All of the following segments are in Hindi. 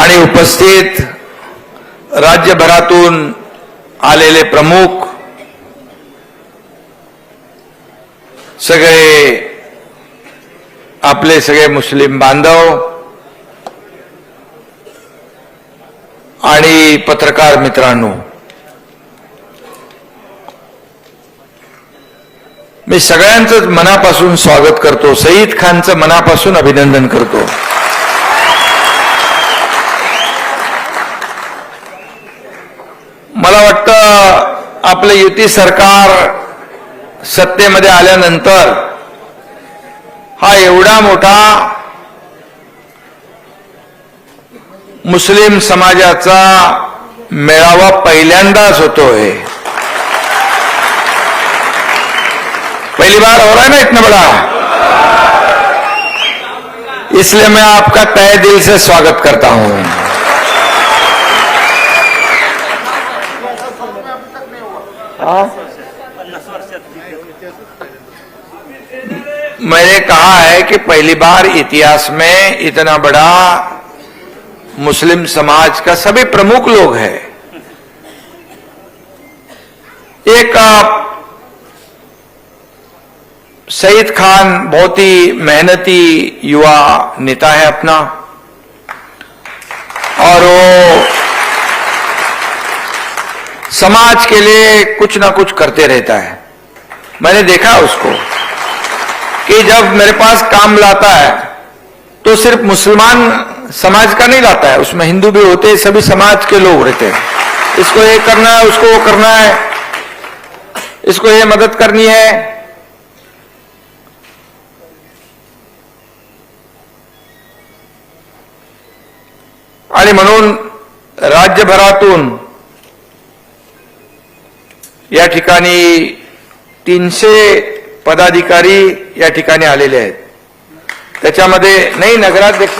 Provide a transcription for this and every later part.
आणि उपस्थित राज्यभरातून आलेले प्रमुख, सगळे आपले सगळे मुस्लिम बांधव आणि पत्रकार मित्रांनो, मी सगळ्यांचंच मनापासून स्वागत करतो. सईद खानचं मनापासून अभिनंदन करतो. मला वाटतं आपलं युती सरकार सत्तेमध्ये आल्यानंतर हा एवढा मोठा मुस्लिम समाजाचा मेळावा पहिल्यांदाच होतोय. पहली बार हो रहा है ना इतना बड़ा, इसलिए मैं आपका तहे दिल से स्वागत करता हूं. मैंने कहा है कि पहली बार इतिहास में इतना बड़ा मुस्लिम समाज का सभी प्रमुख लोग हैं. एक सईद खान बहुत ही मेहनती युवा नेता है अपना, और वो समाज के लिए कुछ ना कुछ करते रहता है. मैंने देखा उसको कि जब मेरे पास काम लाता है तो सिर्फ मुसलमान समाज का नहीं लाता है, उसमें हिंदू भी होते हैं, सभी समाज के लोग रहते हैं. इसको ये करना है, उसको वो करना है, इसको ये मदद करनी है. आणि म्हणून राज्यभरातून या ठिकाणी 300 पदाधिकारी या ठिकाणी आलेले आहेत. त्याच्यामध्ये नाही नगराध्यक्ष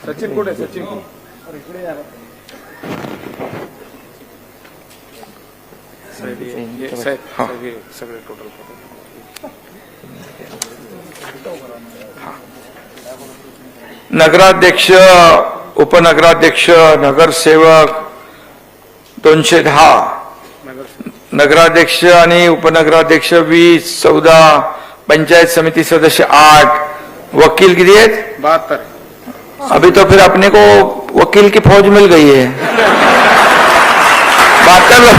सचिन कुठे, सचिन सगळे टोटल नगराध्यक्ष, उपनगराध्यक्ष, नगरसेवक 210, नगराध्यक्ष आणि उपनगराध्यक्ष 20, 14, पंचायत समिति सदस्य 8, वकील कितने हैं? 72. अभी तो फिर अपने को वकील की फौज मिल गई है. 72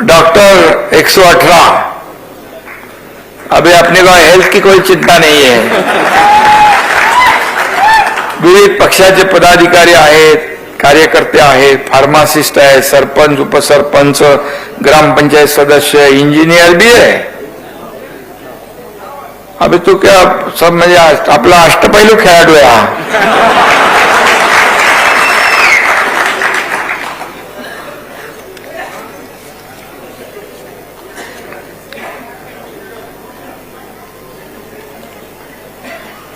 डॉक्टर 118. अभी अपने को हेल्थ की कोई चिंता नहीं है. विविध पक्षाचे पदाधिकारी आहेत, कार्यकर्ते आहेत, फार्मासिस्ट आहे, सरपंच, उपसरपंच, ग्रामपंचायत सदस्य, इंजिनियर भी है. अभी तो क्या सब म्हणजे आपला अष्टपैलू खेळाडू आहे हा.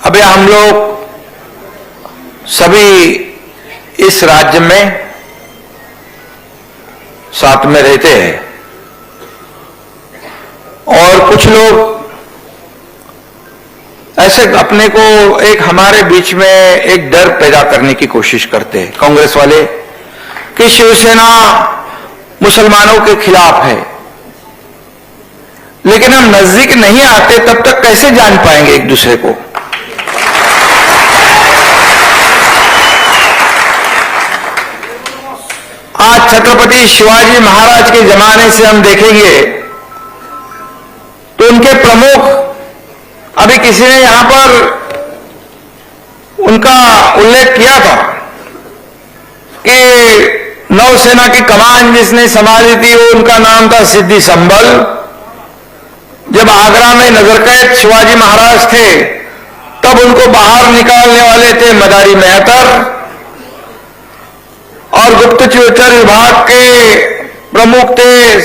अभी हम लोग सभी इस राज्य में साथ में रहते हैं, और कुछ लोग ऐसे अपने को एक हमारे बीच में एक डर पैदा करने की कोशिश करते हैं, कांग्रेस वाले, कि शिवसेना मुसलमानों के खिलाफ है. लेकिन हम नजदीक नहीं आते तब तक कैसे जान पाएंगे एक दूसरे को. आज छत्रपति शिवाजी महाराज के जमाने से हम देखेंगे तो उनके प्रमुख, अभी किसी ने यहां पर उनका उल्लेख किया था कि नौसेना की कमान जिसने संभाली थी वो उनका नाम था सिद्धि संभल. जब आगरा में नजरकैद शिवाजी महाराज थे तब उनको बाहर निकालने वाले थे मदारी मेहतर, और गुप्तचर विभाग के प्रमुख थे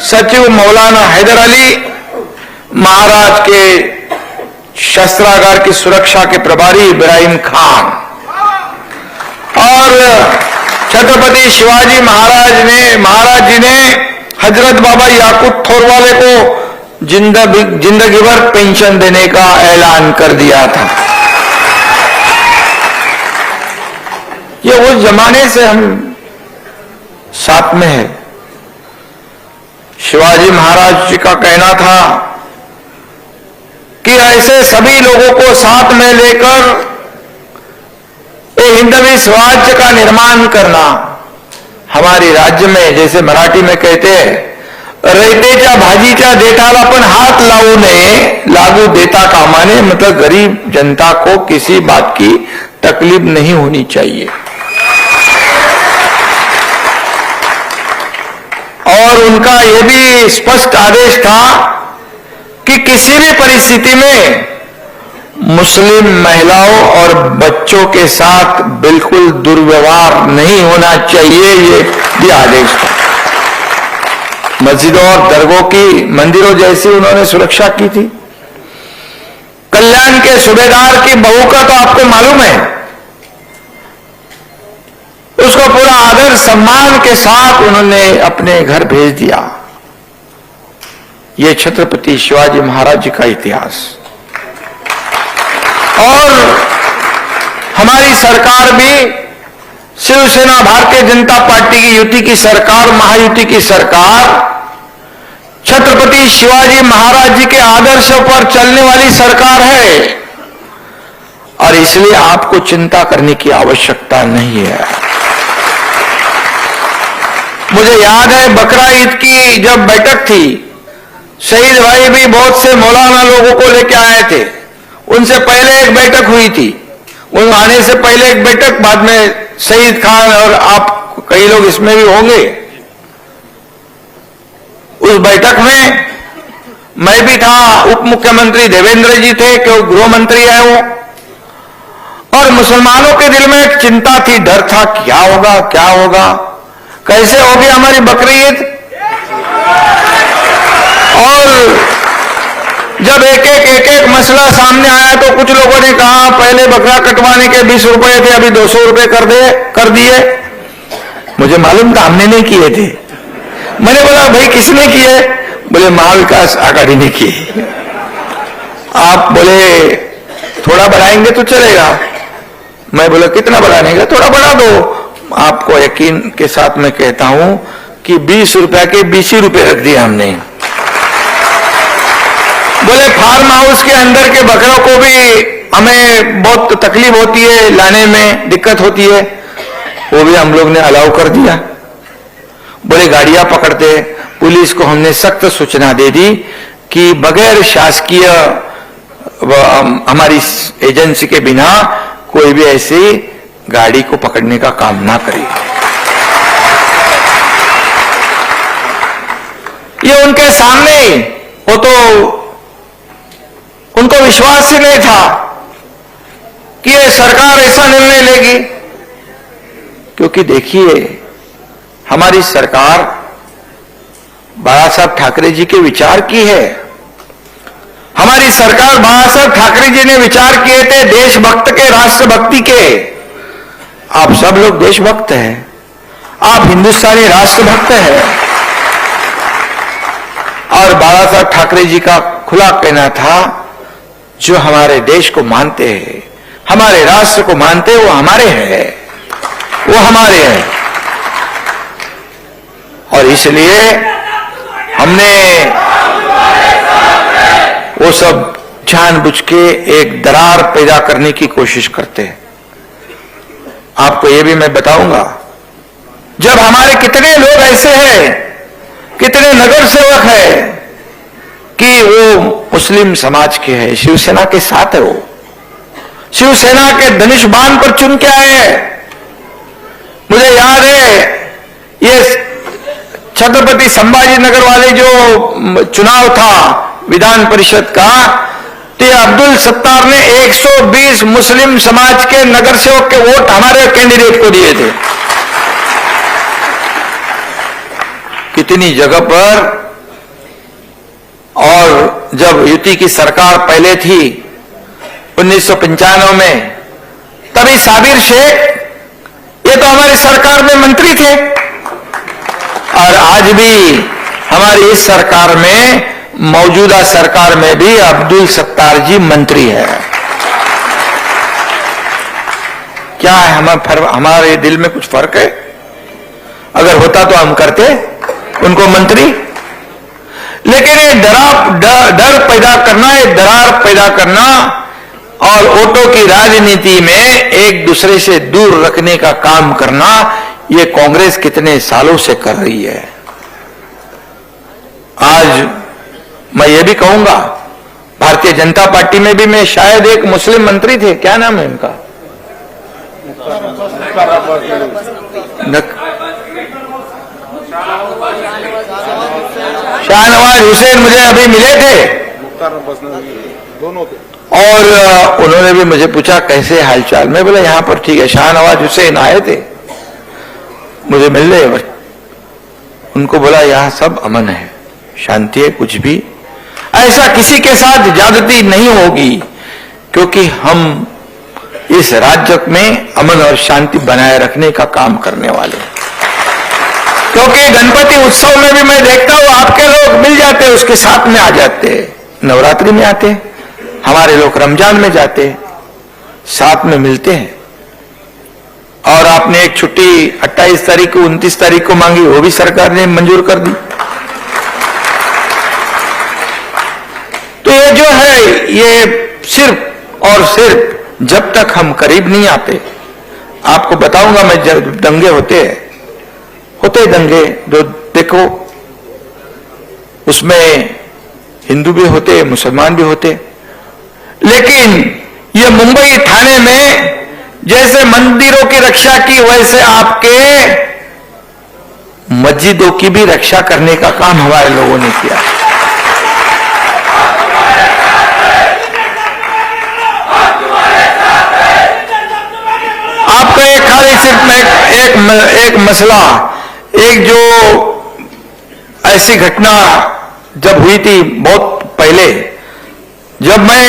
सचिव मौलाना हैदर अली. महाराज के शस्त्रागार की सुरक्षा के प्रभारी इब्राहिम खान, और छत्रपति शिवाजी महाराज जी ने हजरत बाबा याकूब थोरवाले को जिंदगी भर पेंशन देने का ऐलान कर दिया था। ये उस जमाने से हम साथ में है। शिवाजी महाराज जी का कहना था कि ऐसे सभी लोगों को साथ में लेकर एक हिंदवी स्वराज्य का निर्माण करना हमारे राज्य में, जैसे मराठी में कहते हैं, रयतेच्या भाजीच्या देठाला पण हाथ लागू देता कामाने, मतलब गरीब जनता को किसी बात की तकलीफ नहीं होनी चाहिए। और उनका यह भी स्पष्ट आदेश था कि किसी भी परिस्थिति में मुस्लिम महिलाओं और बच्चों के साथ बिल्कुल दुर्व्यवहार नहीं होना चाहिए, ये भी आदेश था। मस्जिदों और दरगाहों की, मंदिरों जैसी उन्होंने सुरक्षा की थी। कल्याण के सूबेदार की बहू का तो आपको मालूम है, उसको पूरा आदर सम्मान के साथ उन्होंने अपने घर भेज दिया। ये छत्रपति शिवाजी महाराज जी का इतिहास। और हमारी सरकार भी, शिवसेना भारतीय जनता पार्टी की युति की सरकार, महायुति की सरकार, छत्रपति शिवाजी महाराज जी के आदर्शों पर चलने वाली सरकार है। और इसलिए आपको चिंता करने की आवश्यकता नहीं है। मुझे याद है बकरा ईद की जब बैठक थी, शहीद भाई भी बहुत से मौलाना लोगों को लेकर आए थे। उनसे पहले एक बैठक हुई थी, उन आने से पहले एक बैठक, बाद में शहीद खान और आप कई लोग इसमें भी होंगे। उस बैठक में मैं भी था, उप मुख्यमंत्री देवेंद्र जी थे, क्यों गृह मंत्री है वो। और मुसलमानों के दिल में एक चिंता थी, डर था, क्या होगा क्या होगा, कैसे होगी हमारी बकरी ईद। और जब एक एक मसला सामने आया तो कुछ लोगों ने कहा पहले बकरा कटवाने के 20 रुपए थे, अभी 200 रुपए कर दिए। मुझे मालूम था हमने नहीं किए थे। मैंने बोला भाई किसने किए? बोले महाविकास आघाड़ी ने किए। आप बोले थोड़ा बढ़ाएंगे तो चलेगा। मैं बोला कितना बढ़ाने का? थोड़ा बढ़ा दो। आपको यकीन के साथ मैं कहता हूं कि 20 रुपए के 20 रुपए रख दिए हमने। बोले फार्म हाउस के अंदर के बकरों को भी हमें बहुत तकलीफ होती है, लाने में दिक्कत होती है, वो भी हम लोग ने अलाउ कर दिया। बोले गाड़ियां पकड़ते, पुलिस को हमने सख्त सूचना दे दी कि बगैर शासकीय हमारी एजेंसी के बिना कोई भी ऐसी गाड़ी को पकड़ने का काम ना करे। ये उनके सामने, वो तो उनको विश्वास ही नहीं था कि ये सरकार ऐसा निर्णय लेगी। क्योंकि देखिए हमारी सरकार बाला साहब ठाकरे जी के विचार की है। हमारी सरकार बाला साहब ठाकरे जी ने विचार किए थे देशभक्त के, राष्ट्रभक्ति के। आप सब लोग देशभक्त हैं, आप हिंदुस्तानी राष्ट्रभक्त हैं। और बाला साहब ठाकरे जी का खुला कहना था जो हमारे देश को मानते हैं, हमारे राष्ट्र को मानते हैं, वो हमारे हैं, वो हमारे हैं। और इसलिए हमने वो सब जानबूझ के एक दरार पैदा करने की कोशिश करते हैं। आपको ये भी मैं बताऊंगा, जब हमारे कितने लोग ऐसे हैं, कितने नगर सेवक हैं कि वो मुस्लिम समाज के हैं, शिवसेना के साथ है, वो शिवसेना के धनुष बाण पर चुन के आए हैं। मुझे याद है ये छत्रपति संभाजी नगर वाले जो चुनाव था विधान परिषद का, तो अब्दुल सत्तार ने 120 मुस्लिम समाज के नगर सेवक के वोट हमारे कैंडिडेट को दिए थे। कितनी जगह पर। और जब युति की सरकार पहले थी 1995 में, तभी साबिर शेख ये तो हमारी सरकार में मंत्री थे। और आज भी हमारी इस सरकार में मौजूदा सरकार में भी अब्दुल सत्तार जी मंत्री है। क्या है हमारे दिल में कुछ फर्क है? अगर होता तो हम करते उनको मंत्री। लेकिन ये डर पैदा करना, ये दरार पैदा करना और वोटों की राजनीति में एक दूसरे से दूर रखने का काम करना, ये कांग्रेस कितने सालों से कर रही है। आज मैं ये भी कहूंगा, भारतीय जनता पार्टी में भी मैं शायद एक मुस्लिम मंत्री थे, क्या नाम है उनका? शाहनवाज हुसैन मुझे अभी मिले थे, दोनों थे, और उन्होंने भी मुझे पूछा कैसे हालचाल। मैं बोला यहां पर ठीक है। शाहनवाज हुसैन आए थे, मुझे मिल रहे, उनको बोला यहां सब अमन है, शांति है, कुछ भी ऐसा किसी के साथ ज्यादती नहीं होगी, क्योंकि हम इस राज्य में अमन और शांति बनाए रखने का काम करने वाले हैं। क्योंकि गणपति उत्सव में भी मैं देखता हूं आपके लोग मिल जाते हैं, उसके साथ में आ जाते हैं, नवरात्रि में आते हैं, हमारे लोग रमजान में जाते हैं, साथ में मिलते हैं। और आपने एक छुट्टी 28 तारीख को 29 तारीख को मांगी, वो भी सरकार ने मंजूर कर दी। तो ये जो है, ये सिर्फ और सिर्फ जब तक हम करीब नहीं आते, आपको बताऊंगा मैं, जब दंगे होते दंगे जो देखो, उसमें हिंदू भी होते, मुसलमान भी होते, लेकिन ये मुंबई थाने में जैसे मंदिरों की रक्षा की, वैसे आपके मस्जिदों की भी रक्षा करने का काम हमारे लोगों ने किया। आपका एक खाली सिर्फ एक मसला, एक जो ऐसी घटना जब हुई थी बहुत पहले, जब मैं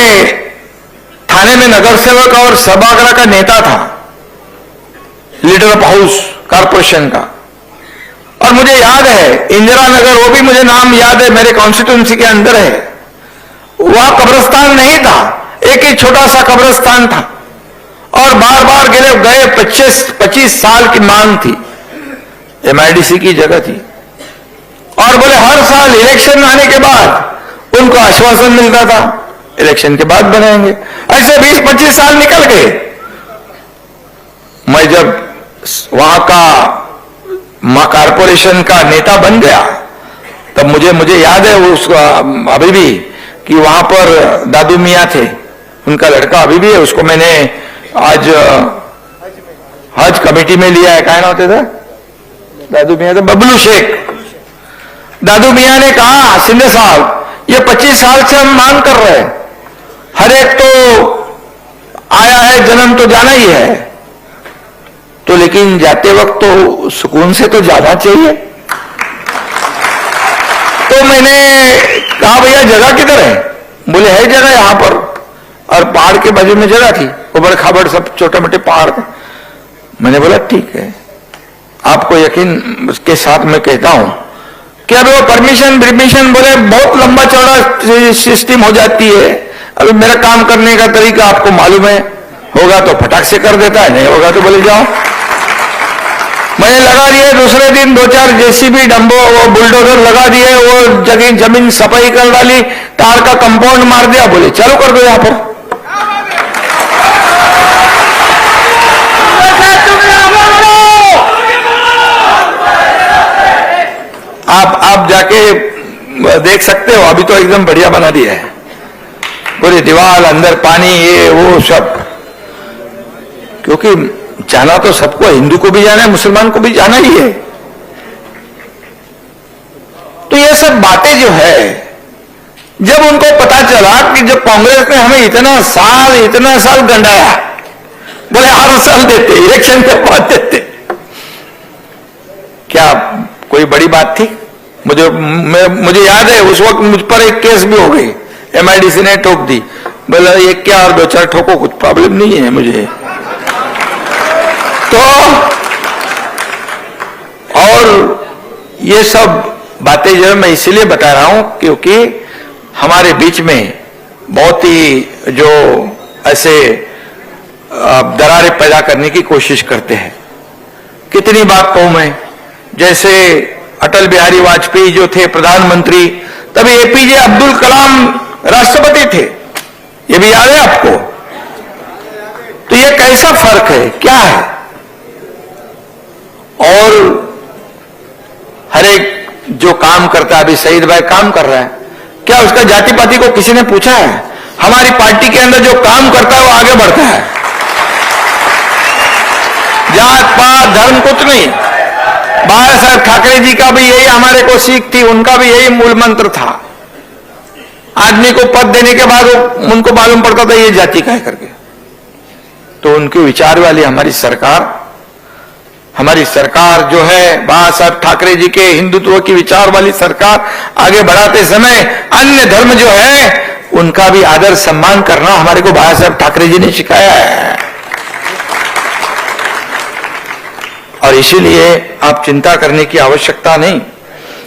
थाने में नगर सेवक और सभागृह का नेता था, लीडर ऑफ हाउस कॉर्पोरेशन का, और मुझे याद है इंदिरा नगर, वो भी मुझे नाम याद है, मेरे कॉन्स्टिट्यूंसी के अंदर है, वहां कब्रिस्तान नहीं था, एक ही छोटा सा कब्रिस्तान था, और बार बार गए 25 साल की मांग थी, MIDC की जगह थी, और बोले हर साल इलेक्शन आने के बाद उनको आश्वासन मिलता था इलेक्शन के बाद बनाएंगे। ऐसे 20-25 साल निकल गए। मैं जब वहां का कॉर्पोरेशन का नेता बन गया, तब मुझे याद है उसका अभी भी, कि वहां पर दादू मियां थे, उनका लड़का अभी भी है, उसको मैंने आज हज कमेटी में लिया है। क्या नाम होते थे दादू मियां? थे बबलू शेख। दादू मियां ने कहा, सिंधे साहब ये 25 साल से हम मांग कर रहे हैं, हर एक तो आया है, जन्म तो जाना ही है, तो लेकिन जाते वक्त तो सुकून से तो जाना चाहिए। तो मैंने कहा भैया जगह किधर है? बोले है जगह यहां पर, और पहाड़ के बाजू में जगह थी, उबड़ खाबड़ सब छोटे मोटे पहाड़ थे। मैंने बोला ठीक है, आपको यकीन उसके साथ मैं कहता हूं कि अभी वो परमिशन बोले बहुत लंबा चौड़ा सिस्टम हो जाती है। अभी मेरा काम करने का तरीका आपको मालूम है, होगा तो फटाक से कर देता है, नहीं होगा तो बोले जाओ। मैंने लगा दिए, दूसरे दिन 2-4 JCB डंबो वो बुलडोजर लगा दिए, वो जमीन सफाई कर डाली, तार का कंपाउंड मार दिया, बोले चालू कर दो यहां पर। आप जाके देख सकते हो, अभी तो एकदम बढ़िया बना दिया है, पूरी दीवार, अंदर पानी, ये वो सब। क्योंकि जाना तो सबको, हिंदू को भी जाना है, मुसलमान को भी जाना ही है। तो ये सब बातें जो है, जब उनको पता चला कि जब कांग्रेस ने हमें इतना साल गंडाया, बोले हर साल देते, इलेक्शन के बाद देते, क्या कोई बड़ी बात थी? मुझे याद है उस वक्त मुझ पर एक केस भी हो गई, MIDC ने ठोक दी, बोला एक क्या और 2-4 ठोको, कुछ प्रॉब्लम नहीं है मुझे। तो और ये सब बातें जो है मैं इसीलिए बता रहा हूं क्योंकि हमारे बीच में बहुत ही जो ऐसे दरारें पैदा करने की कोशिश करते हैं। कितनी बात कहूं मैं, जैसे अटल बिहारी वाजपेयी जो थे प्रधानमंत्री, तभी एपीजे अब्दुल कलाम राष्ट्रपति थे, ये भी याद है आपको। तो ये कैसा फर्क है, क्या है? और हर एक जो काम करता है, अभी शहीद भाई काम कर रहा है, क्या उसका जाति पाति को किसी ने पूछा है? हमारी पार्टी के अंदर जो काम करता है वो आगे बढ़ता है, जात पात धर्म कुछ नहीं। बाला साहब ठाकरे जी का भी यही हमारे को सीख थी, उनका भी यही मूल मंत्र था। आदमी को पद देने के बाद उनको मालूम पड़ता था ये जाति का है करके। तो उनके विचार वाली हमारी सरकार जो है, बाला साहब ठाकरे जी के हिंदुत्व की विचार वाली सरकार आगे बढ़ाते समय अन्य धर्म जो है उनका भी आदर सम्मान करना हमारे को बाला साहब ठाकरे जी ने सिखाया है। और इसीलिए आप चिंता करने की आवश्यकता नहीं।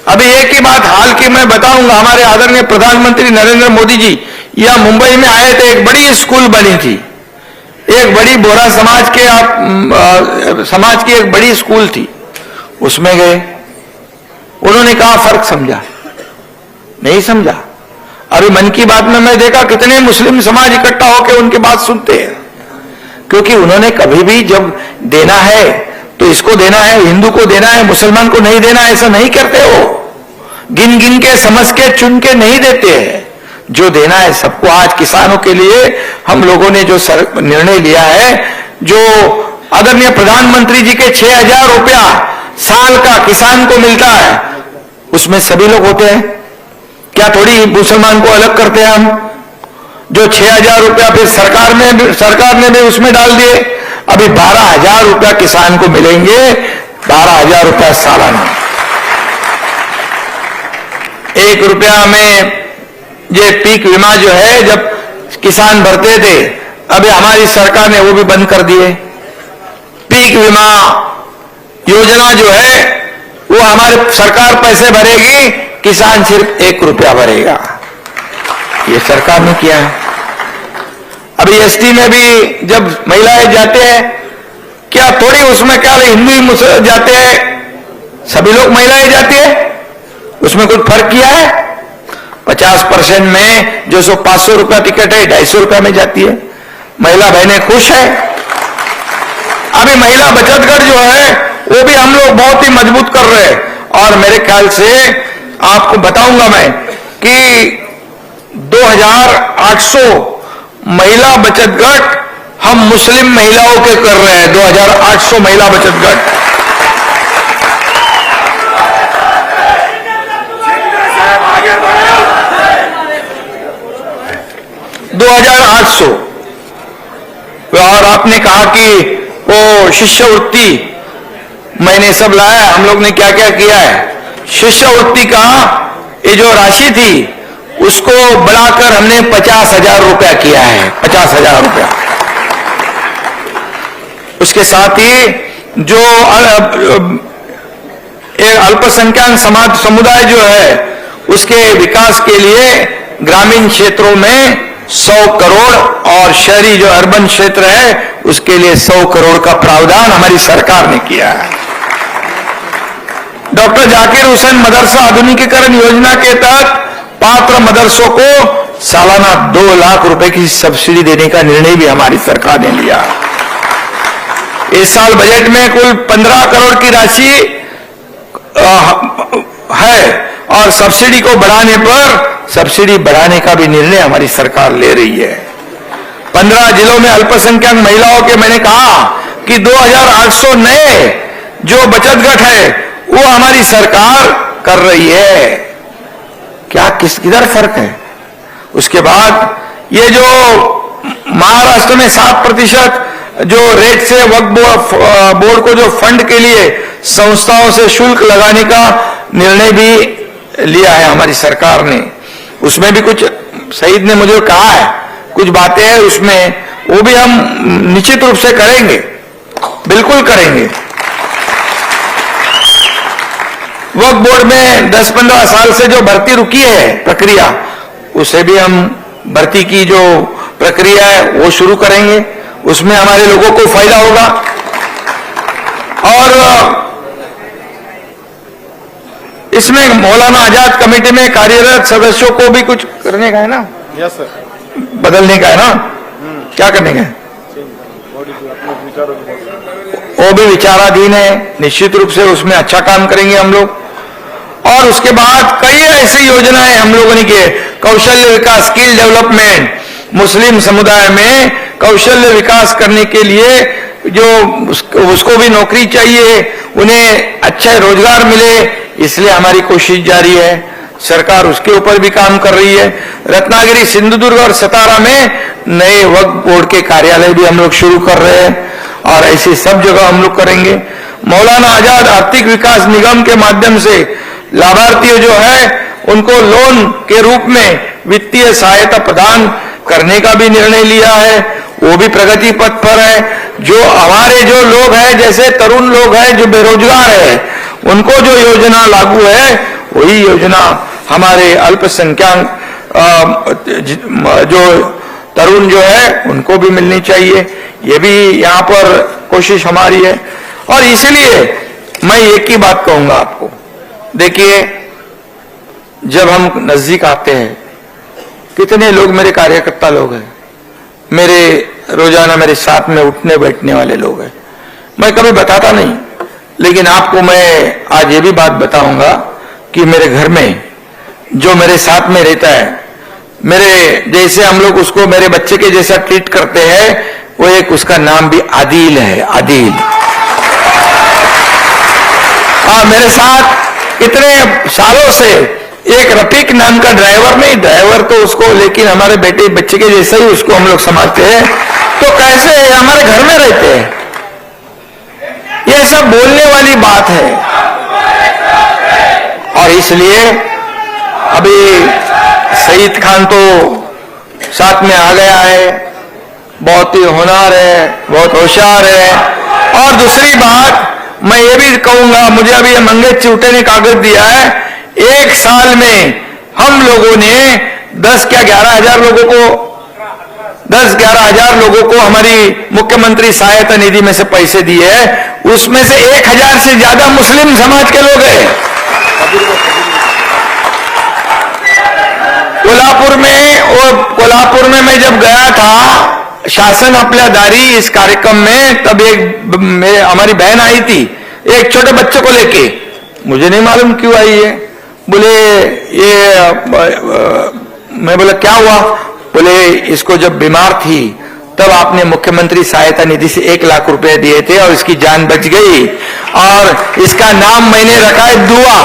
अभी एक ही बात हाल की मैं बताऊंगा, हमारे आदरणीय प्रधानमंत्री नरेंद्र मोदी जी यह मुंबई में आए थे, एक बड़ी स्कूल बनी थी, एक बड़ी बोरा समाज की एक बड़ी स्कूल थी, उसमें गए। उन्होंने कहा फर्क समझा, नहीं समझा। अभी मन की बात में मैं देखा कितने मुस्लिम समाज इकट्ठा होकर उनकी बात सुनते हैं, क्योंकि उन्होंने कभी भी जब देना है तो इसको देना है, हिंदू को देना है, मुसलमान को नहीं देना, ऐसा नहीं करते हो। गिन गिन के समझ के चुन के नहीं देते हैं, जो देना है सबको। आज किसानों के लिए हम लोगों ने जो निर्णय लिया है, जो आदरणीय प्रधानमंत्री जी के 6,000 रुपया साल का किसान को मिलता है, उसमें सभी लोग होते हैं क्या? थोड़ी मुसलमान को अलग करते हैं हम? जो 6,000 रुपया फिर सरकार ने भी उसमें डाल दिए। अभी 12,000 रुपया किसान को मिलेंगे, 12,000 रुपया सालाना। 1 रुपया में ये पीक बीमा जो है जब किसान भरते थे, अभी हमारी सरकार ने वो भी बंद कर दिए। पीक बीमा योजना जो है वो हमारी सरकार पैसे भरेगी, किसान सिर्फ 1 रुपया भरेगा। ये सरकार ने किया है। अभी एसटी में भी जब महिलाएं जाते हैं, क्या थोड़ी उसमें क्या हिंदू जाते हैं, सभी लोग महिलाएं जाती है, उसमें कुछ फर्क किया है? 50% में जो 500 रुपया टिकट है 250 रुपया में जाती है। महिला बहनें खुश है। अभी महिला बचत गढ़ जो है वो भी हम लोग बहुत ही मजबूत कर रहे हैं, और मेरे ख्याल से आपको बताऊंगा मैं कि 2,800 महिला बचत गट हम मुस्लिम महिलाओं के कर रहे हैं। 2,800 महिला बचत गट। और आपने कहा कि वो शिष्यवृत्ति मैंने सब लाया, हम लोग ने क्या क्या किया है। शिष्यवृत्ति का ये जो राशि थी उसको बढ़ाकर हमने 50,000 रुपया किया है, 50,000 रुपया। उसके साथ ही जो अल्पसंख्यक समुदाय जो है उसके विकास के लिए ग्रामीण क्षेत्रों में 100 करोड़ और शहरी जो अर्बन क्षेत्र है उसके लिए 100 करोड़ का प्रावधान हमारी सरकार ने किया है। डॉक्टर जाकिर हुसैन मदरसा आधुनिकीकरण योजना के तहत पात्र मदरसों को सालाना 2 लाख रुपए की सब्सिडी देने का निर्णय भी हमारी सरकार ने लिया। इस साल बजट में कुल 15 करोड़ की राशि है, और सब्सिडी को बढ़ाने पर सब्सिडी बढ़ाने का भी निर्णय हमारी सरकार ले रही है। 15 जिलों में अल्पसंख्यक महिलाओं के मैंने कहा कि 2,800 नए जो बचत गट है वो हमारी सरकार कर रही है। क्या किधर फर्क है? उसके बाद ये जो महाराष्ट्र में 7% जो रेट से वक्फ बोर्ड को जो फंड के लिए संस्थाओं से शुल्क लगाने का निर्णय भी लिया है हमारी सरकार ने, उसमें भी कुछ शहीद ने मुझे कहा है, कुछ बातें हैं उसमें, वो भी हम निश्चित रूप से करेंगे, बिल्कुल करेंगे। वक्फ बोर्ड में 10-15 साल से जो भर्ती रुकी है प्रक्रिया, उसे भी हम भर्ती की जो प्रक्रिया है वो शुरू करेंगे, उसमें हमारे लोगों को फायदा होगा। और इसमें मौलाना आजाद कमेटी में कार्यरत सदस्यों को भी कुछ करने का है ना? यस सर, बदलने का है ना? क्या करने का है? वो भी विचाराधीन है, निश्चित रूप से उसमें अच्छा काम करेंगे हम लोग। और उसके बाद कई ऐसी योजनाएं हम लोगों ने की, कौशल्य विकास, स्किल डेवलपमेंट, मुस्लिम समुदाय में कौशल्य विकास करने के लिए जो उसको भी नौकरी चाहिए, उन्हें अच्छा रोजगार मिले, इसलिए हमारी कोशिश जारी है। सरकार उसके ऊपर भी काम कर रही है। रत्नागिरी, सिंधुदुर्ग और सतारा में नए वक्फ बोर्ड के कार्यालय भी हम लोग शुरू कर रहे हैं और ऐसी सब जगह हम लोग करेंगे। मौलाना आजाद आर्थिक विकास निगम के माध्यम से लाभार्थियों जो है उनको लोन के रूप में वित्तीय सहायता प्रदान करने का भी निर्णय लिया है, वो भी प्रगति पथ पर है। जो हमारे जो लोग हैं, जैसे तरुण लोग हैं जो बेरोजगार है, उनको जो योजना लागू है वही योजना हमारे अल्पसंख्यक जो तरुण जो है उनको भी मिलनी चाहिए। ये भी यहाँ पर कोशिश हमारी है। और इसलिए मैं एक ही बात कहूंगा आपको, देखिए जब हम नजदीक आते हैं, कितने लोग मेरे कार्यकर्ता लोग हैं, मेरे रोजाना मेरे साथ में उठने बैठने वाले लोग हैं। मैं कभी बताता नहीं, लेकिन आपको मैं आज ये भी बात बताऊंगा कि मेरे घर में जो मेरे साथ में रहता है, मेरे जैसे हम लोग उसको मेरे बच्चे के जैसा ट्रीट करते हैं, वो एक उसका नाम भी आदिल है, आदिल। हाँ, मेरे साथ इतने सालों से एक रफीक नाम का ड्राइवर, नहीं ड्राइवर तो उसको, लेकिन हमारे बेटे बच्चे के जैसा ही उसको हम लोग समझते हैं। तो कैसे हमारे घर में रहते हैं, ये सब बोलने वाली बात है। और इसलिए अभी सईद खान तो साथ में आ गया है, बहुत ही होनहार है, बहुत होशियार है। और दूसरी बात मैं ये भी कहूंगा, मुझे अभी मंगेश चिवटे ने कागज दिया है, 1 साल में हम लोगों ने 10-11 हजार लोगों को 10-11 हजार लोगों को हमारी मुख्यमंत्री सहायता निधि में से पैसे दिए हैं। उसमें से 1000 से ज्यादा मुस्लिम समाज के लोग हैं। कोल्हापुर में मैं जब गया था शासन आपल्या दारी इस कार्यक्रम में, तब एक हमारी बहन आई थी एक छोटे बच्चे को लेके, मुझे नहीं मालूम क्यों आई है। बोले ये मैं बोला क्या हुआ? बोले इसको जब बीमार थी तब आपने मुख्यमंत्री सहायता निधि से 1 लाख रुपए दिए थे और इसकी जान बच गई, और इसका नाम मैंने रखा है दुआ।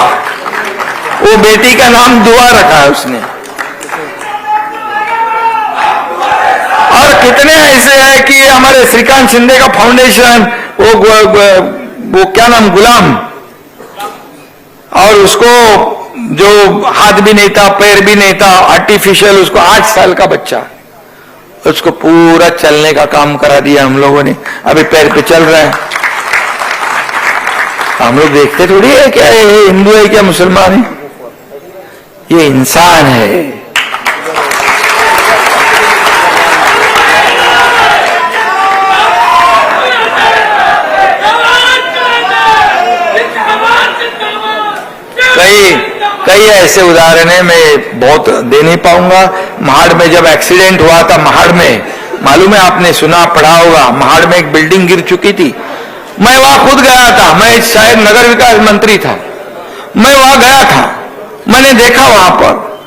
वो बेटी का नाम दुआ रखा है उसने। और कितने ऐसे हैं कि हमारे श्रीकांत शिंदे का फाउंडेशन, वो क्या नाम, गुलाम, और उसको जो हाथ भी नहीं था, पैर भी नहीं था, आर्टिफिशियल, उसको 8 साल का बच्चा, उसको पूरा चलने का काम करा दिया हम लोगों ने, अभी पैर पे चल रहा है। हम लोग देखते थोड़ी है क्या ये हिंदू है क्या मुसलमान है, ये इंसान है। कई ऐसे उदाहरण है, मैं बहुत दे नहीं पाऊंगा। महाड़ में जब एक्सीडेंट हुआ था, महाड़ में, मालूम है आपने सुना पढ़ा होगा, महाड़ में एक बिल्डिंग गिर चुकी थी। मैं वहां खुद गया था, मैं शायद नगर विकास मंत्री था, मैं वहां गया था, मैंने देखा वहां पर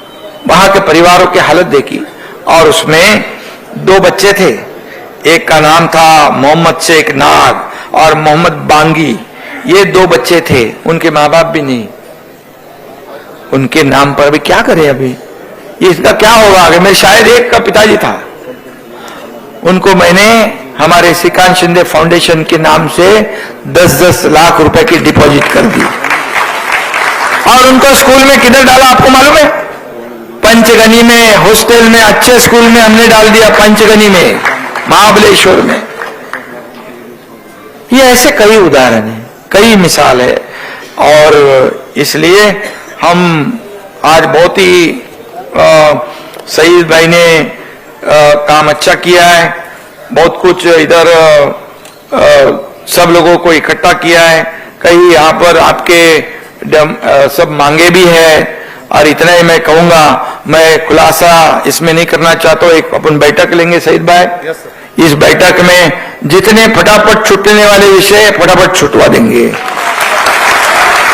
वहां के परिवारों की हालत देखी। और उसमें 2 बच्चे थे, एक का नाम था मोहम्मद शेख नाग और मोहम्मद बांगी, ये 2 बच्चे थे, उनके माँ बाप भी नहीं। उनके नाम पर अभी क्या करें, अभी इसका क्या होगा आगे? मैं शायद एक का पिताजी था, उनको मैंने हमारे श्रीकांत शिंदे फाउंडेशन के नाम से 10-10 लाख रुपए की डिपॉजिट कर दी। और उनको स्कूल में किधर डाला आपको मालूम है? पंचगनी में, हॉस्टल में, अच्छे स्कूल में हमने डाल दिया, पंचगनी में, महाबलेश्वर में। ये ऐसे कई उदाहरण है, कई मिसाल है। और इसलिए हम आज बहुत ही शहीद भाई ने काम अच्छा किया है, बहुत कुछ इधर सब लोगों को इकट्ठा किया है। कई यहाँ पर आपके सब मांगे भी है, और इतना ही मैं कहूंगा, मैं खुलासा इसमें नहीं करना चाहता हूँ। एक अपन बैठक लेंगे शहीद भाई, इस बैठक में जितने फटाफट छूटने वाले विषय फटाफट छुटवा देंगे।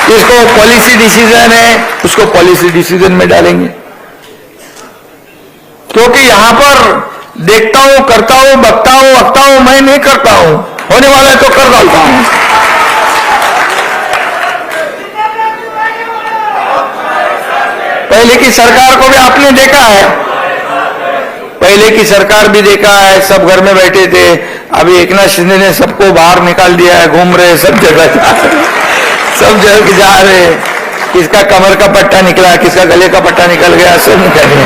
इसको पॉलिसी डिसीजन है, उसको पॉलिसी डिसीजन में डालेंगे, क्योंकि यहां पर देखता हूं, करता हूं, बकता हूं, अकता हूं, मैं नहीं करता हूं, होने वाला है तो कर डालता हूं। पहले की सरकार को भी आपने देखा है, पहले की सरकार भी देखा है, सब घर में बैठे थे। अभी एकनाथ शिंदे ने सबको बाहर निकाल दिया है, घूम रहे, सब जगह जा रहे, सब जगह जा रहे। किसका कमर का पट्टा निकला, किसका गले का पट्टा निकल गया, सब निकल गया।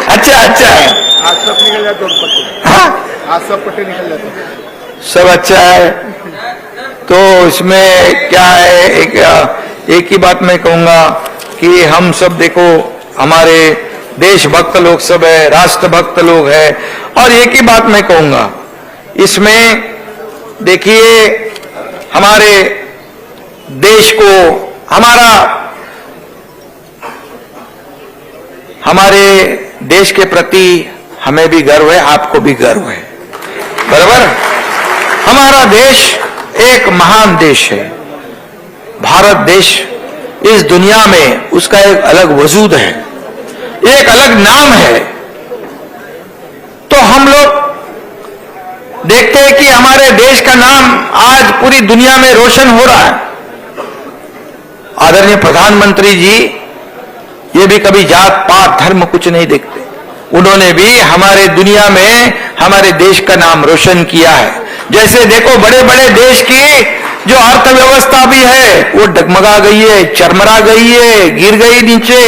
अच्छा आज सब निकल जाते पट्टे। हाँ, आज सब पट्टे निकल जाते, सब अच्छा है। तो इसमें क्या है, एक ही बात मैं कहूंगा कि हम सब देखो, हमारे देशभक्त लोग सब है, राष्ट्रभक्त लोग है। और एक ही बात मैं कहूंगा, इसमें देखिए, हमारे देश को, हमारे देश के प्रति हमें भी गर्व है, आपको भी गर्व है, बराबर। हमारा देश एक महान देश है। भारत देश इस दुनिया में उसका एक अलग वजूद है, एक अलग नाम है। तो हम लोग देखते हैं कि हमारे देश का नाम आज पूरी दुनिया में रोशन हो रहा है। आदरणीय प्रधानमंत्री जी ये भी कभी जात पात धर्म कुछ नहीं देखते, उन्होंने भी हमारे दुनिया में हमारे देश का नाम रोशन किया है। जैसे देखो, बड़े बड़े देश की जो अर्थव्यवस्था भी है वो डगमगा गई है, चरमरा गई है, गिर गई नीचे,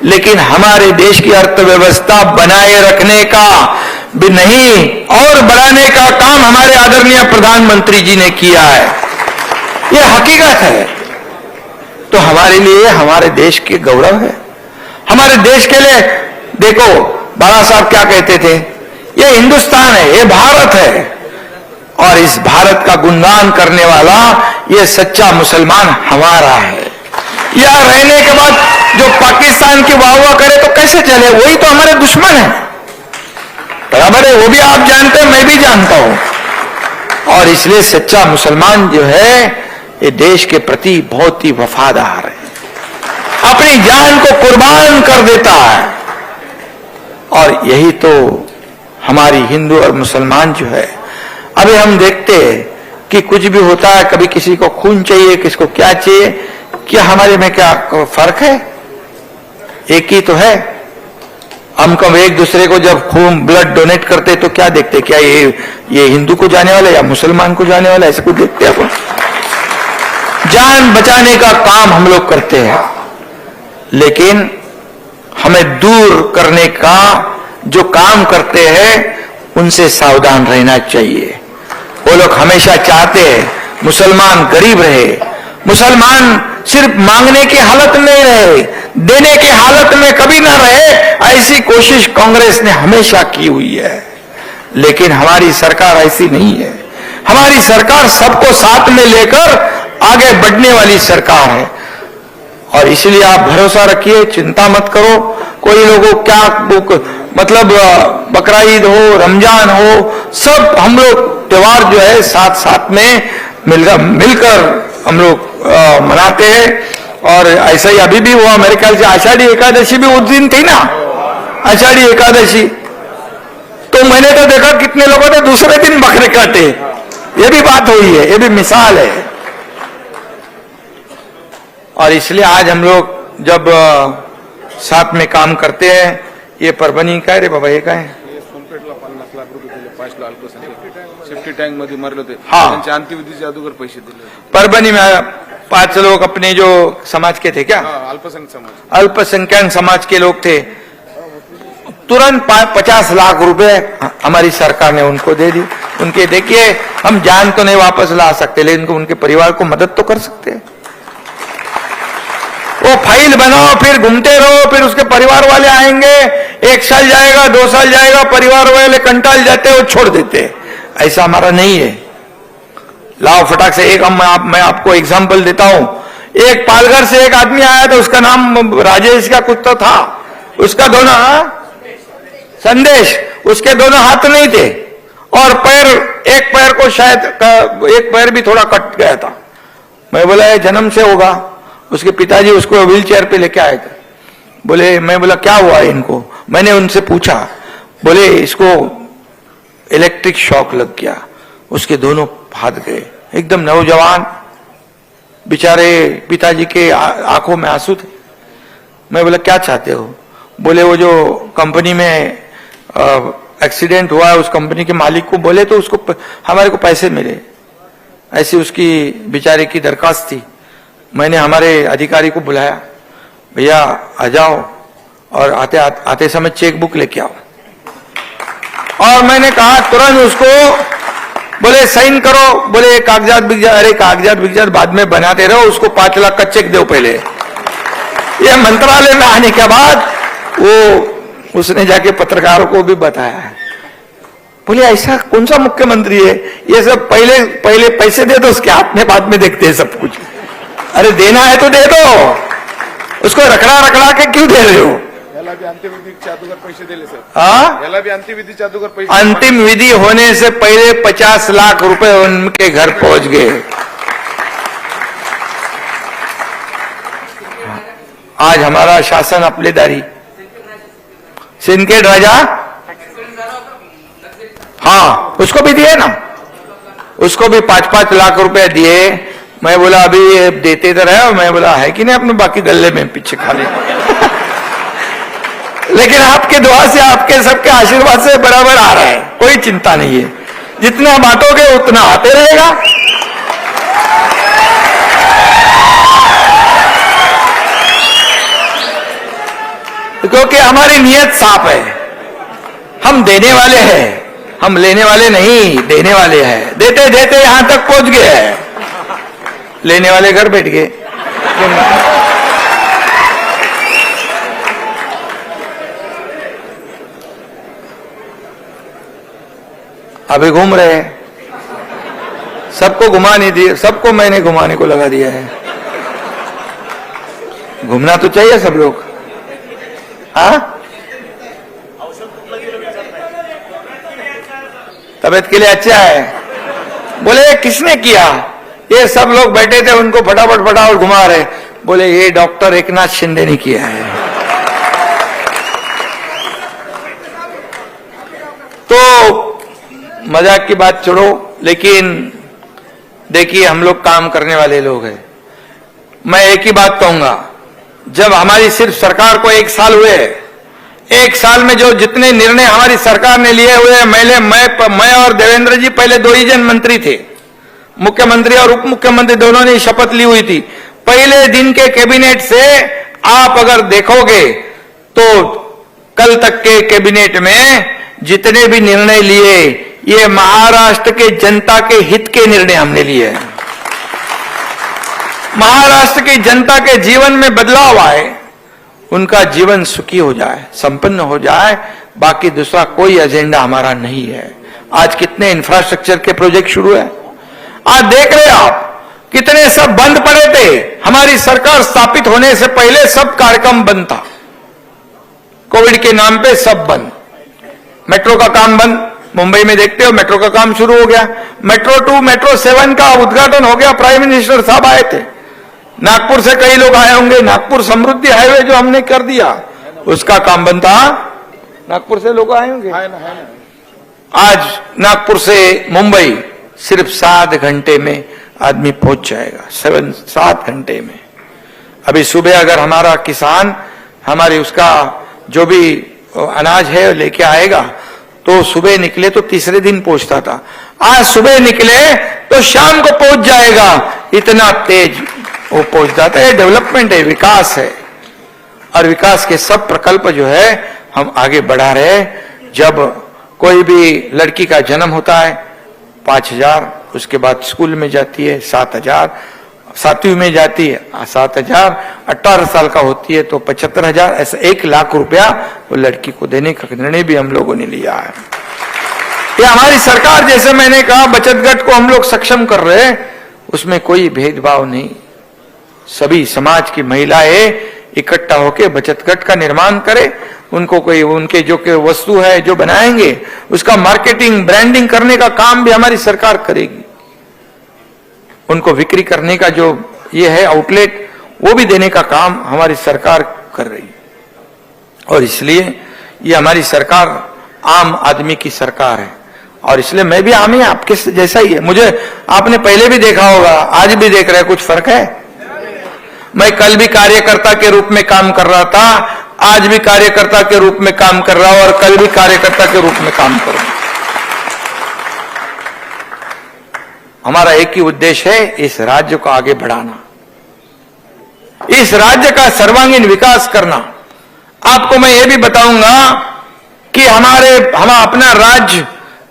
लेकिन हमारे देश की अर्थव्यवस्था बनाए रखने का भी नहीं और बढ़ाने का काम हमारे आदरणीय प्रधानमंत्री जी ने किया है। ये हकीकत है। तो हमारे लिए, हमारे देश के गौरव है। हमारे देश के लिए देखो, बाबा साहब क्या कहते थे, ये हिंदुस्तान है, ये भारत है, और इस भारत का गुणगान करने वाला ये सच्चा मुसलमान हमारा है। यहाँ रहने के बाद जो पाकिस्तान की वाह करे तो कैसे चले, वही तो हमारे दुश्मन है, बराबर है। वो भी आप जानते हैं, मैं भी जानता हूं। और इसलिए सच्चा मुसलमान जो है ये देश के प्रति बहुत ही वफादार है, अपनी जान को कुर्बान कर देता है। और यही तो हमारी हिंदू और मुसलमान जो है, अभी हम देखते हैं कि कुछ भी होता है, कभी किसी को खून चाहिए, किसको क्या चाहिए, क्या हमारे में क्या फर्क है? एक ही तो है। हम कब एक दूसरे को जब खून ब्लड डोनेट करते तो क्या देखते, क्या ये हिंदू को जाने वाला या मुसलमान को जाने वाला, ऐसे कुछ देखते हैं अपन? जान बचाने का काम हम लोग करते हैं, लेकिन हमें दूर करने का जो काम करते हैं उनसे सावधान रहना चाहिए। वो लोग हमेशा चाहते हैं मुसलमान गरीब रहे, मुसलमान सिर्फ मांगने की हालत में नहीं रहे, देने की हालत में कभी ना रहे। ऐसी कोशिश कांग्रेस ने हमेशा की हुई है, लेकिन हमारी सरकार ऐसी नहीं है। हमारी सरकार सबको साथ में लेकर आगे बढ़ने वाली सरकार है। और इसलिए आप भरोसा रखिए, चिंता मत करो। कोई लोगों क्या मतलब बकरा ईद हो, रमजान हो, सब हम लोग त्योहार जो है साथ साथ में मिलकर हम लोग मनाते हैं। और ऐसा ही अभी भी हुआ, मेरे ख्याल से आषाढ़ी एकादशी भी उस दिन थी ना, आषाढ़ी एकादशी। तो मैंने तो देखा कितने लोगों ने दूसरे दिन बकरे काटे, ये भी बात हुई है, ये भी मिसाल है। और इसलिए आज हम लोग जब साथ में काम करते हैं, ये परभणी काय रे बाबा, हे काय सोनपेठला 50 लाख रुपये दिले, 5 अल्पसंख्याक सेफ्टी टँक मध्ये मरले होते, हाँ। त्यांच्या अंत्यविधीचे अगोदर पैसे दिले होते। परभणी में 5 लोग अपने जो समाज के थे, क्या हाँ, अल्पसंख्यक समाज, अल्पसंख्यक समाज के लोग थे, तुरंत 50 लाख रुपए हमारी सरकार ने उनको दे दी। उनके देखिए, हम जान तो नहीं वापस ला सकते, लेकिन उनके परिवार को मदद तो कर सकते हैं। वो फाइल बनाओ, फिर घूमते रहो, फिर उसके परिवार वाले आएंगे, 1 साल जाएगा, 2 साल जाएगा, परिवार वाले कंटाल जाते और छोड़ देते। ऐसा हमारा नहीं है। लाओ फटाक से एक मैं आपको एग्जांपल देता हूं। एक पालघर से एक आदमी आया था, उसका नाम राजेश का कुछ तो था। उसका दोनों संदेश, उसके दोनों हाथ नहीं थे और एक पैर को शायद एक पैर भी थोड़ा कट गया था। मैं बोला ये जन्म से होगा। उसके पिताजी उसको व्हील चेयर पे लेके आए थे। मैं बोला क्या हुआ है इनको? मैंने उनसे पूछा, बोले इसको इलेक्ट्रिक शॉक लग गया, उसके दोनों हाथ गए। एकदम नौजवान बेचारे पिताजी के आंखों में आंसू थे। मैं बोला क्या चाहते हो? बोले वो जो कंपनी में एक्सीडेंट हुआ है, उस कंपनी के मालिक को बोले तो उसको हमारे को पैसे मिले। ऐसी उसकी बेचारे की दरखास्त थी। मैंने हमारे अधिकारी को बुलाया, भैया आ जाओ और आते समय चेक बुक लेके आओ। और मैंने कहा तुरंत उसको, बोले साइन करो। बोले कागजात बिक जाए। अरे कागजात बाद में बनाते रहो, उसको 5 लाख का चेक दो पहले। ये मंत्रालय में आने के बाद वो उसने जाके पत्रकारों को भी बताया। बोले ऐसा कौन सा मुख्यमंत्री है, ये सब पहले पैसे दे दो, उसके हाथ में बाद में देखते हैं सब कुछ। अरे देना है तो दे दो, उसको रखड़ा के क्यों दे रहे हो? याला भी अंत्यविधीच्या अगोदर पैसे दिले सर। हाँ, याला भी अंत्यविधीच्या अगोदर पैसे। अंतिम विधि होने से पहले 50 लाख रुपए उनके घर पहुंच गए। आज हमारा शासन अपलेदारी, सिंदखेड राजा, हाँ उसको भी दिए ना, उसको भी 5-5 लाख रुपए दिए। मैं बोला अभी ये देते तो रहे। मैं बोला है कि नहीं अपने बाकी गले में पीछे खा ले। लेकिन आपके दुआ से, आपके सबके आशीर्वाद से बराबर आ रहा है, कोई चिंता नहीं है। जितना बांटोगे उतना आते रहेगा। क्योंकि हमारी नियत साफ है, हम देने वाले हैं, हम लेने वाले नहीं, देने वाले हैं। देते देते यहां तक पहुंच गए हैं, लेने वाले घर बैठ गए। अभी घूम रहे हैं, सबको घुमा नहीं दिए, सबको मैंने घुमाने को लगा दिया है। घूमना तो चाहिए सब लोग। हाँ, तबीयत के लिए अच्छा है। बोले किसने किया? ये सब लोग बैठे थे, उनको फटाफट घुमा रहे। बोले ये डॉक्टर एकनाथ शिंदे ने किया है। तो मजाक की बात छोड़ो, लेकिन देखिए हम लोग काम करने वाले लोग हैं। मैं एक ही बात कहूंगा, जब हमारी सिर्फ सरकार को 1 साल हुए, 1 साल में जो जितने निर्णय हमारी सरकार ने लिए हुए, मैं और देवेंद्र जी पहले 2 ही जन मंत्री थे, मुख्यमंत्री और उप मुख्यमंत्री दोनों ने शपथ ली हुई थी। पहले दिन के कैबिनेट से आप अगर देखोगे तो कल तक के कैबिनेट में जितने भी निर्णय लिए, ये महाराष्ट्र के जनता के हित के निर्णय हमने लिए हैं। महाराष्ट्र की जनता के जीवन में बदलाव आए, उनका जीवन सुखी हो जाए, संपन्न हो जाए, बाकी दूसरा कोई एजेंडा हमारा नहीं है। आज कितने इंफ्रास्ट्रक्चर के प्रोजेक्ट शुरू है, आज देख रहे आप कितने सब बंद पड़े थे। हमारी सरकार स्थापित होने से पहले सब कार्यक्रम बंद था, कोविड के नाम पे सब बंद। मेट्रो का काम बंद, मुंबई में देखते हो मेट्रो का काम शुरू हो गया। मेट्रो 2, मेट्रो 7 का उद्घाटन हो गया, प्राइम मिनिस्टर साहब आए थे। नागपुर से कई लोग आए होंगे, नागपुर समृद्धि हाईवे जो हमने कर दिया, उसका काम बंद था। नागपुर से लोग आए होंगे। आज नागपुर से मुंबई सिर्फ 7 घंटे में आदमी पहुंच जाएगा, 7 घंटे में। अभी सुबह अगर हमारा किसान हमारी उसका जो भी अनाज है लेके आएगा, तो सुबह निकले तो तीसरे दिन पहुंचता था, आज सुबह निकले तो शाम को पहुंच जाएगा। इतना तेज वो पहुंच जाता है। डेवलपमेंट है, विकास है, और विकास के सब प्रकल्प जो है हम आगे बढ़ा रहे। जब कोई भी लड़की का जन्म होता है 5,000, उसके बाद स्कूल में जाती है 7,000, 7वीं में जाती है 7,000, 18 साल का होती है तो 75,000, ऐसा 1 लाख रुपया वो लड़की को देने का निर्णय भी हम लोगों ने लिया है। ये हमारी सरकार, जैसे मैंने कहा, बचत गट को हम लोग सक्षम कर रहे हैं, उसमें कोई भेदभाव नहीं। सभी समाज की महिलाएं इकट्ठा होकर बचत गट का निर्माण करें। उनको कोई उनके जो के वस्तु है जो बनाएंगे उसका मार्केटिंग ब्रांडिंग करने का काम भी हमारी सरकार करेगी। उनको बिक्री करने का जो ये है आउटलेट, वो भी देने का काम हमारी सरकार कर रही है। और इसलिए ये हमारी सरकार आम आदमी की सरकार है, और इसलिए मैं भी आम ही आपके जैसा ही है। मुझे आपने पहले भी देखा होगा, आज भी देख रहे हैं, कुछ फर्क है? मैं कल भी कार्यकर्ता के रूप में काम कर रहा था, आज भी कार्यकर्ता के रूप में काम कर रहा हूं, और कल भी कार्यकर्ता के रूप में काम करूंगा। हमारा एक ही उद्देश्य है, इस राज्य को आगे बढ़ाना, इस राज्य का सर्वांगीण विकास करना। आपको मैं ये भी बताऊंगा कि हम अपना राज्य,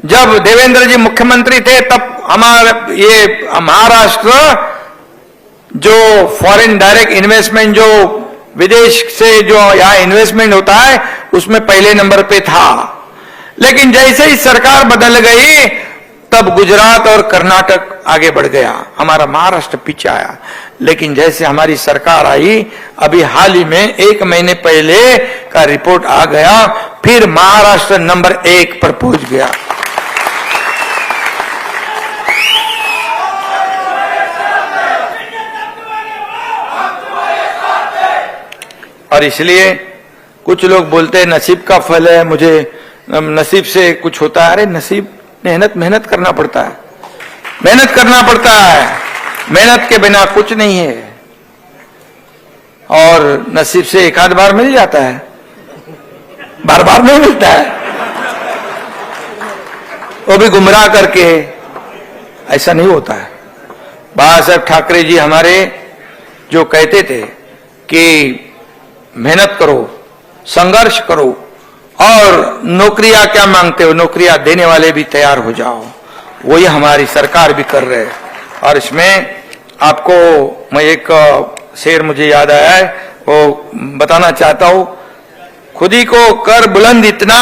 जब देवेंद्र जी मुख्यमंत्री थे तब हमारा ये महाराष्ट्र जो फॉरेन डायरेक्ट इन्वेस्टमेंट, जो विदेश से जो यहां इन्वेस्टमेंट होता है, उसमें पहले नंबर पे था। लेकिन जैसे ही सरकार बदल गई तब गुजरात और कर्नाटक आगे बढ़ गया, हमारा महाराष्ट्र पीछे आया। लेकिन जैसे हमारी सरकार आई, अभी हाल ही में 1 महीने पहले का रिपोर्ट आ गया, फिर महाराष्ट्र नंबर 1 पर पहुंच गया। और इसलिए कुछ लोग बोलते हैं नसीब का फल है, मुझे नसीब से कुछ होता है। अरे नसीब, मेहनत करना पड़ता है, मेहनत करना पड़ता है, मेहनत के बिना कुछ नहीं है। और नसीब से एक आध बार मिल जाता है, बार बार नहीं मिलता है, वो भी गुमराह करके, ऐसा नहीं होता है। बाबा साहब ठाकरे जी हमारे जो कहते थे कि मेहनत करो, संघर्ष करो, और नौकरियां क्या मांगते हो, नौकरियां देने वाले भी तैयार हो जाओ। वही हमारी सरकार भी कर रहे हैं। और इसमें आपको मैं एक शेर मुझे याद आया है, वो बताना चाहता हूं। खुदी को कर बुलंद इतना,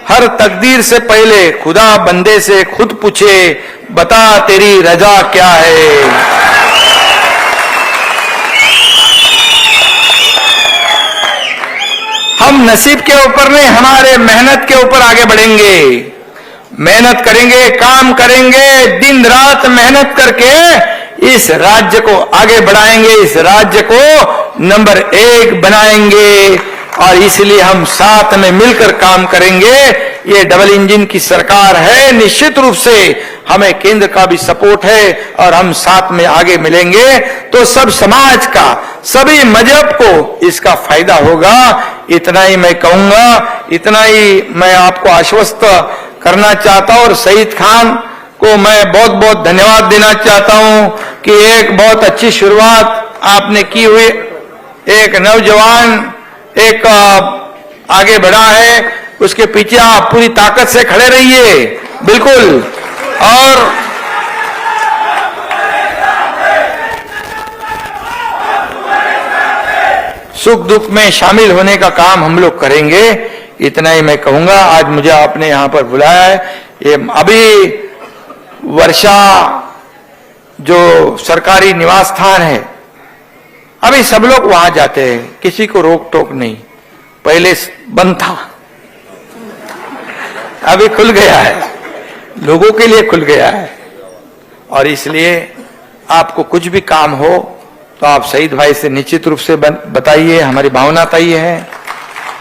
हर तकदीर से पहले खुदा बंदे से खुद पूछे, बता तेरी रजा क्या है। हम नसीब के ऊपर नहीं, हमारे मेहनत के ऊपर आगे बढ़ेंगे, मेहनत करेंगे, काम करेंगे, दिन रात मेहनत करके इस राज्य को आगे बढ़ाएंगे, इस राज्य को नंबर 1 बनाएंगे। और इसलिए हम साथ में मिलकर काम करेंगे। ये डबल इंजन की सरकार है, निश्चित रूप से हमें केंद्र का भी सपोर्ट है, और हम साथ में आगे मिलेंगे तो सब समाज का, सभी मजहब को इसका फायदा होगा। इतना ही मैं कहूंगा, इतना ही मैं आपको आश्वस्त करना चाहता हूं। और शहीद खान को मैं बहुत बहुत धन्यवाद देना चाहता हूं कि एक बहुत अच्छी शुरुआत आपने की हुई, एक नौजवान एक आगे बढ़ा है, उसके पीछे आप पूरी ताकत से खड़े रहिए, बिल्कुल। और सुख दुख में शामिल होने का काम हम लोग करेंगे, इतना ही मैं कहूंगा। आज मुझे आपने यहां पर बुलाया है। ये अभी वर्षा जो सरकारी निवास स्थान है, अभी सब लोग वहां जाते हैं, किसी को रोक टोक नहीं। पहले बंद था, अभी खुल गया है, लोगों के लिए खुल गया है। और इसलिए आपको कुछ भी काम हो तो आप शहीद भाई से निश्चित रूप से बताइए। हमारी भावना तय है,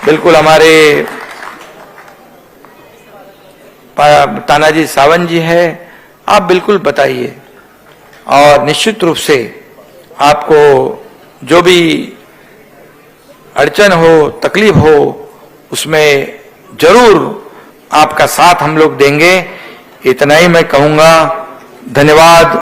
बिल्कुल। हमारे तानाजी सावंत जी है, आप बिल्कुल बताइए। और निश्चित रूप से आपको जो भी अड़चन हो, तकलीफ हो, उसमें जरूर आपका साथ हम लोग देंगे। इतना ही मैं कहूंगा। धन्यवाद।